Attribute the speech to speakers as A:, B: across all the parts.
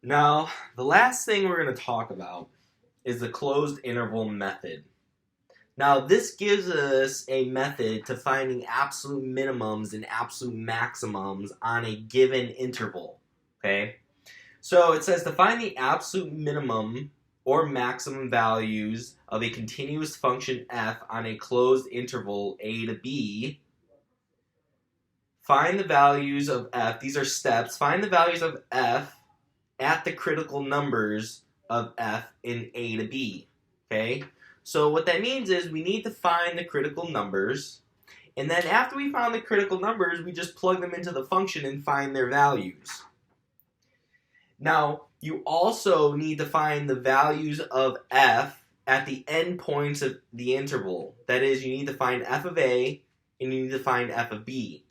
A: Now, the last thing we're going to talk about is the closed interval method. Now, this gives us a method to finding absolute minimums and absolute maximums on a given interval. Okay? So it says to find the absolute minimum or maximum values of a continuous function f on a closed interval a to b. Find the values of f. These are steps. Find the values of f at the critical numbers of f in a to b. Okay? So what that means is we need to find the critical numbers, and then after we found the critical numbers, we just plug them into the function and find their values. Now, you also need to find the values of f at the endpoints of the interval. That is, you need to find f of a and you need to find f of b.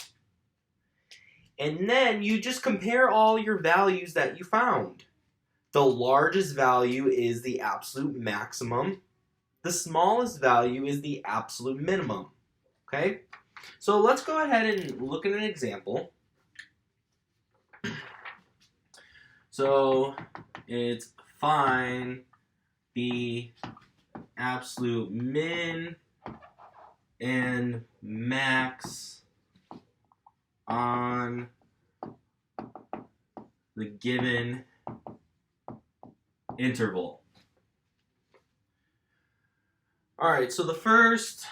A: And then you just compare all your values that you found. The largest value is the absolute maximum. The smallest value is the absolute minimum. Okay? So let's go ahead and look at an example. So it's find the absolute min and max on the given interval. Alright, so the first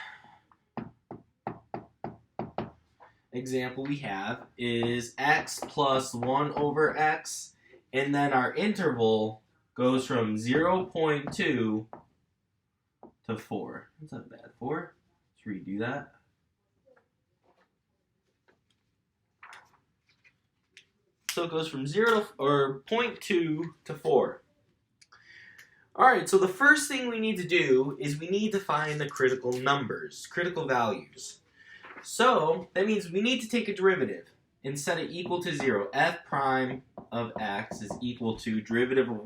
A: example we have is x plus 1 over x, and then our interval goes from 0.2 to 4. That's not bad. 4. Let's redo that. So it goes from 0.2 to 4. Alright, so the first thing we need to do is we need to find the critical numbers, critical values. So that means we need to take a derivative and set it equal to 0. F prime of x is equal to derivative of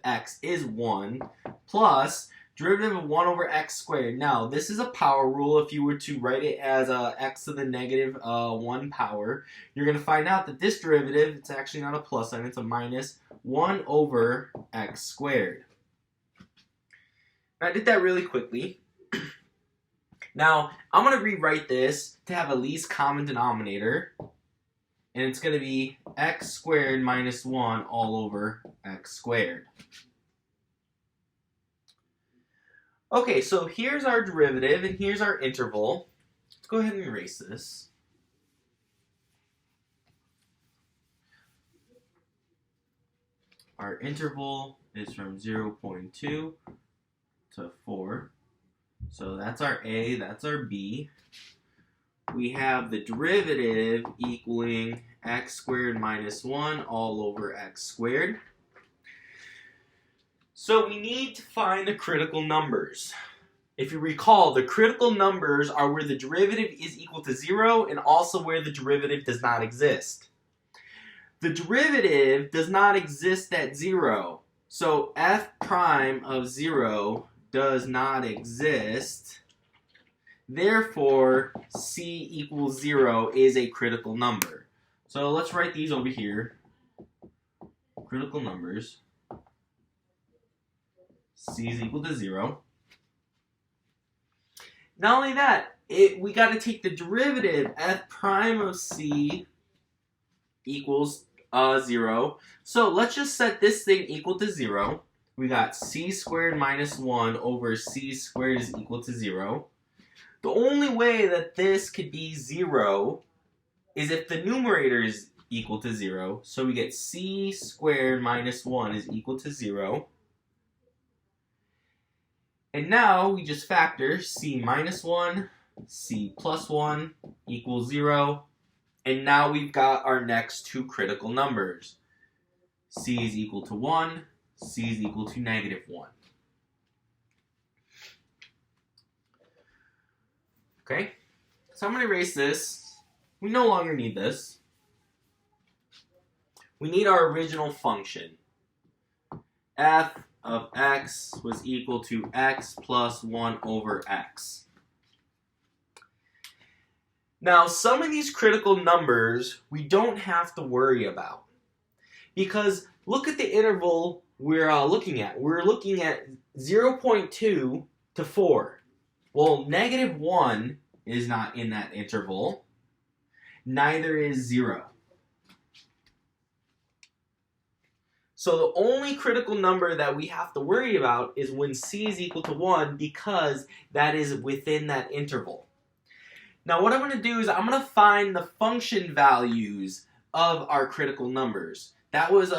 A: x is 1 plus derivative of 1 over x squared. Now, this is a power rule. If you were to write it as x to the negative 1 power, you're going to find out that this derivative, it's actually not a plus sign, it's a minus 1 over x squared. Now, I did that really quickly. Now, I'm going to rewrite this to have a least common denominator, and it's going to be x squared minus 1 all over x squared. Okay, so here's our derivative, and here's our interval. Let's go ahead and erase this. Our interval is from 0.2 to 4. So that's our a, that's our b. We have the derivative equaling x squared minus 1 all over x squared. So we need to find the critical numbers. If you recall, the critical numbers are where the derivative is equal to 0 and also where the derivative does not exist. The derivative does not exist at 0. So f prime of 0 does not exist. Therefore, c equals 0 is a critical number. So let's write these over here. Critical numbers. C is equal to 0. Not only that, we got to take the derivative. F prime of c equals 0. So let's just set this thing equal to 0. We got c squared minus 1 over c squared is equal to 0. The only way that this could be 0 is if the numerator is equal to 0. So we get c squared minus 1 is equal to 0. And now we just factor c minus 1, c plus 1 equals 0. And now we've got our next two critical numbers. C is equal to 1, c is equal to negative 1. Okay, so I'm going to erase this. We no longer need this. We need our original function. F of x was equal to x plus 1 over x. Now, some of these critical numbers we don't have to worry about. Because look at the interval we're looking at. We're looking at 0.2 to 4. Well, -1 is not in that interval. Neither is 0. So the only critical number that we have to worry about is when c is equal to 1, because that is within that interval. Now what I'm going to do is I'm going to find the function values of our critical numbers. That was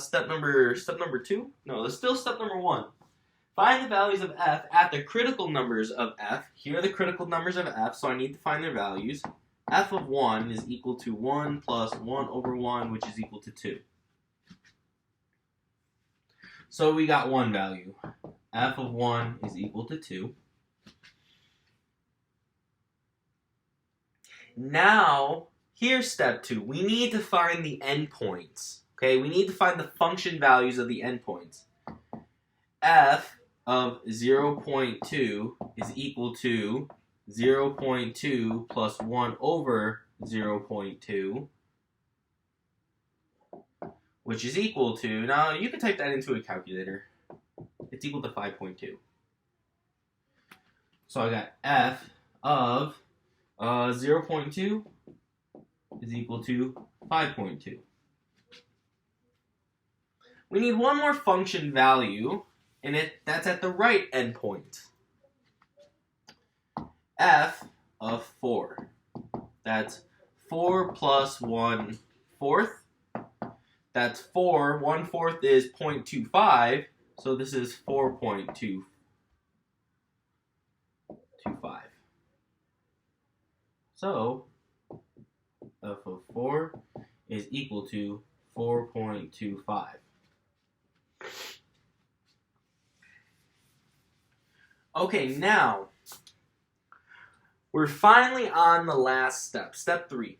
A: step number 2? No, that's still step number 1. Find the values of f at the critical numbers of f. Here are the critical numbers of f, so I need to find their values. F of 1 is equal to 1 plus 1 over 1, which is equal to 2. So we got one value. F of 1 is equal to 2. Now, here's step 2. We need to find the endpoints. Okay, we need to find the function values of the endpoints. F of 0.2 is equal to 0.2 plus 1 over 0.2, which is equal to, now you can type that into a calculator. It's equal to 5.2. So I got F of 0.2 is equal to 5.2. We need one more function value, and that's at the right endpoint. F of 4. That's 4 plus 1/4. That's 4. 1/4 is 0.25, so this is 4.225. So F of 4 is equal to 4.25. Okay, now we're finally on the last step, step 3.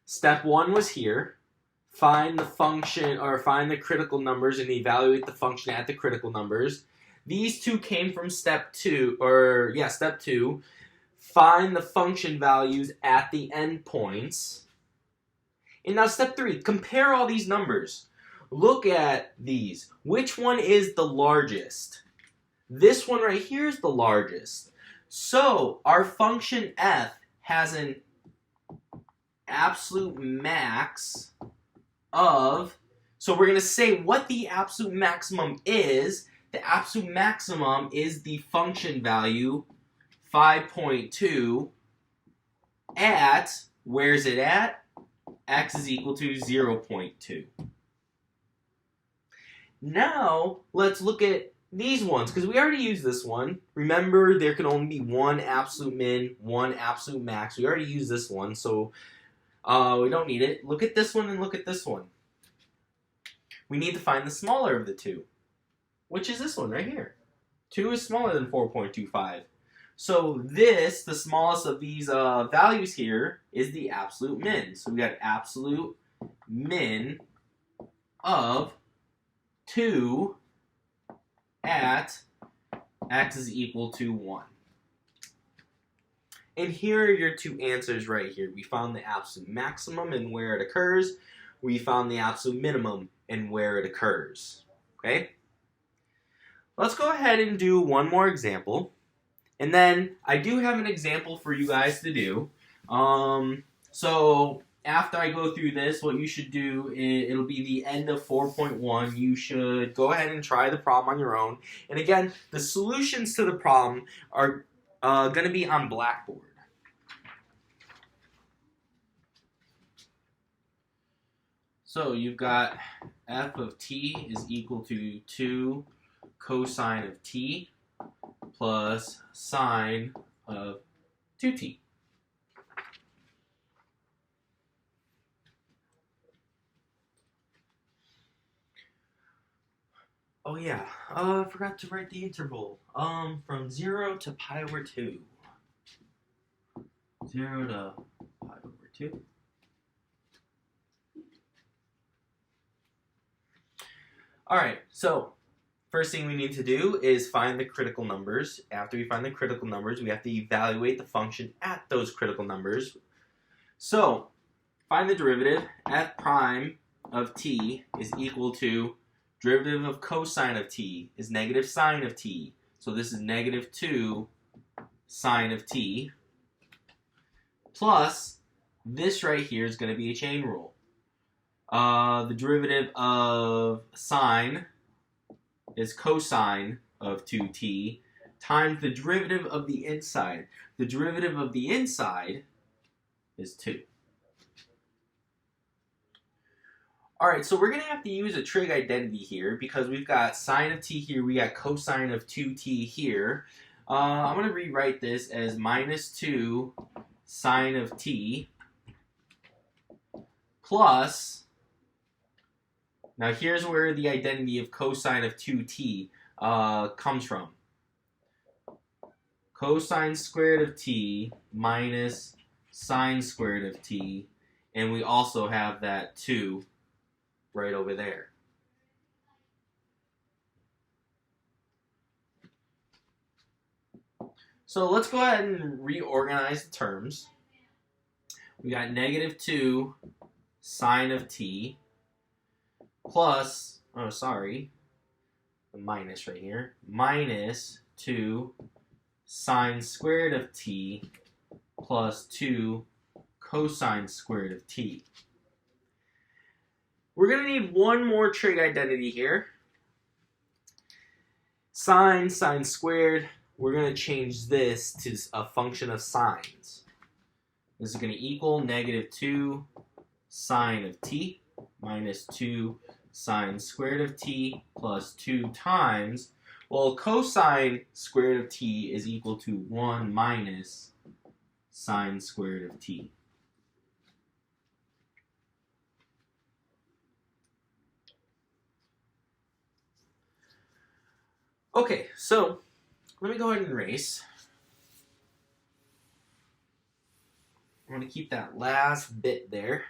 A: Step 1 was here. Find the function, or find the critical numbers and evaluate the function at the critical numbers. These two came from step 2, step 2. Find the function values at the endpoints. And now step 3, compare all these numbers. Look at these. Which one is the largest? This one right here is the largest. So our function f has an absolute max of, so we're going to say what the absolute maximum is. The absolute maximum is the function value 5.2 at, where's it at? X is equal to 0.2. Now, let's look at these ones, because we already used this one. Remember, there can only be one absolute min, one absolute max. We already used this one, so we don't need it. Look at this one and look at this one. We need to find the smaller of the two, which is this one right here. 2 is smaller than 4.25. So this, the smallest of these values here, is the absolute min. So we got absolute min of 2 at x is equal to 1. And here are your two answers right here. We found the absolute maximum and where it occurs. We found the absolute minimum and where it occurs. Okay? Let's go ahead and do one more example. And then I do have an example for you guys to do. So after I go through this, what you should do, it'll be the end of 4.1. You should go ahead and try the problem on your own. And again, the solutions to the problem are going to be on Blackboard. So you've got f of t is equal to 2 cosine of t plus sine of 2t. Oh yeah, I forgot to write the interval. From 0 to pi over 2. 0 to pi over 2. Alright, so first thing we need to do is find the critical numbers. After we find the critical numbers, we have to evaluate the function at those critical numbers. So, find the derivative. F prime of t is equal to derivative of cosine of t is negative sine of t. So this is negative 2 sine of t plus this right here is going to be a chain rule. The derivative of sine is cosine of 2t times the derivative of the inside. The derivative of the inside is 2. Alright, so we're going to have to use a trig identity here because we've got sine of t here, we got cosine of 2t here. I'm going to rewrite this as minus 2 sine of t plus, now here's where the identity of cosine of 2t comes from. Cosine squared of t minus sine squared of t, and we also have that 2 right over there. So let's go ahead and reorganize the terms. We got negative 2 sine of t plus, the minus right here, minus 2 sine squared of t plus 2 cosine squared of t. We're going to need one more trig identity here. Sine squared, we're going to change this to a function of sines. This is going to equal negative 2 sine of t minus 2 sine squared of t plus 2 times, well, cosine squared of t is equal to 1 minus sine squared of t. Okay, so let me go ahead and erase. I'm going to keep that last bit there.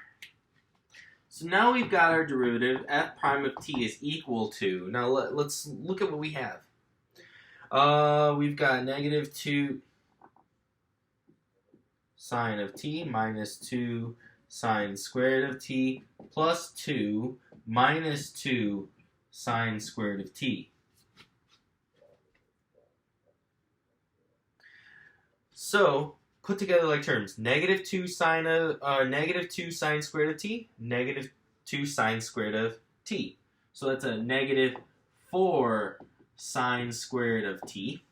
A: So now we've got our derivative. F prime of t is equal to, now let's look at what we have. We've got negative 2 sine of t minus 2 sine squared of t plus 2 minus 2 sine squared of t. So put together like terms. Negative 2 sine squared of t, negative 2 sine squared of t. So that's a negative 4 sine squared of t.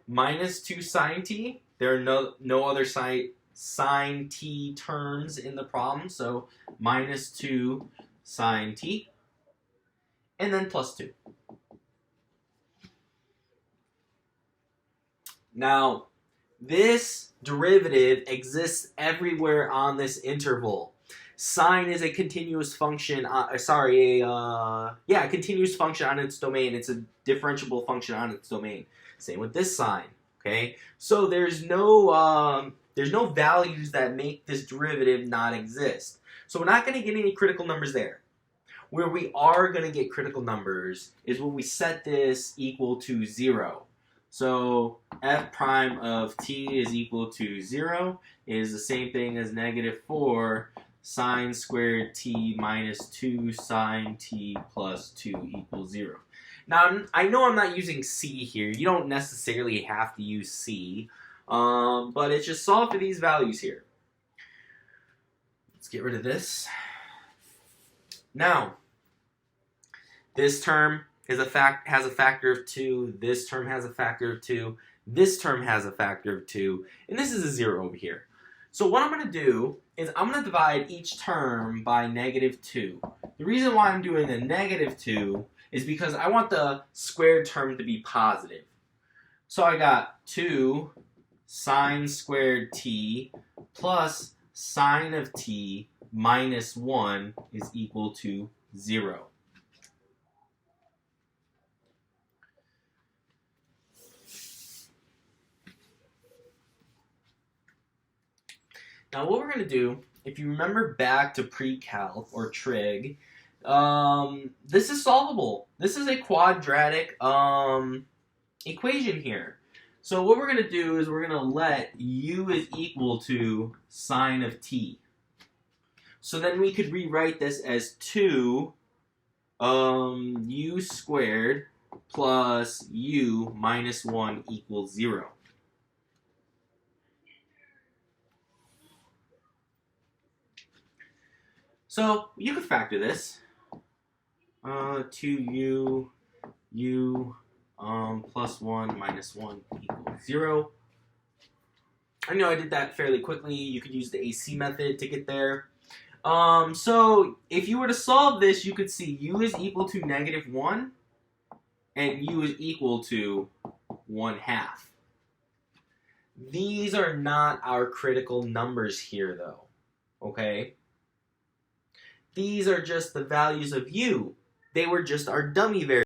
A: Minus 2 sine t. There are no other sine t terms in the problem, so minus 2 sine t. And then plus 2. Now, this derivative exists everywhere on this interval. Sine is a continuous function, continuous function on its domain. It's a differentiable function on its domain. Same with this sine, okay? So there's no values that make this derivative not exist. So we're not going to get any critical numbers there. Where we are going to get critical numbers is when we set this equal to 0. So f prime of t is equal to 0 is the same thing as negative 4 sine squared t minus 2 sine t plus 2 equals 0. Now, I know I'm not using c here. You don't necessarily have to use c, but it's just solve for these values here. Let's get rid of this. Now, this term has a factor of 2, this term has a factor of 2, this term has a factor of 2, and this is a 0 over here. So what I'm going to do is I'm going to divide each term by negative 2. The reason why I'm doing a negative 2 is because I want the squared term to be positive. So I got 2 sine squared t plus sine of t minus 1 is equal to 0. Now what we're going to do, if you remember back to pre-calc or trig, this is solvable. This is a quadratic equation here. So what we're going to do is we're going to let u is equal to sine of t. So then we could rewrite this as 2 u squared plus u minus 1 equals 0. So you could factor this. 2u plus 1 minus 1 equals 0. I know I did that fairly quickly. You could use the AC method to get there. So if you were to solve this, you could see u is equal to -1 and u is equal to 1/2. These are not our critical numbers here, though. Okay? These are just the values of u. They were just our dummy variables.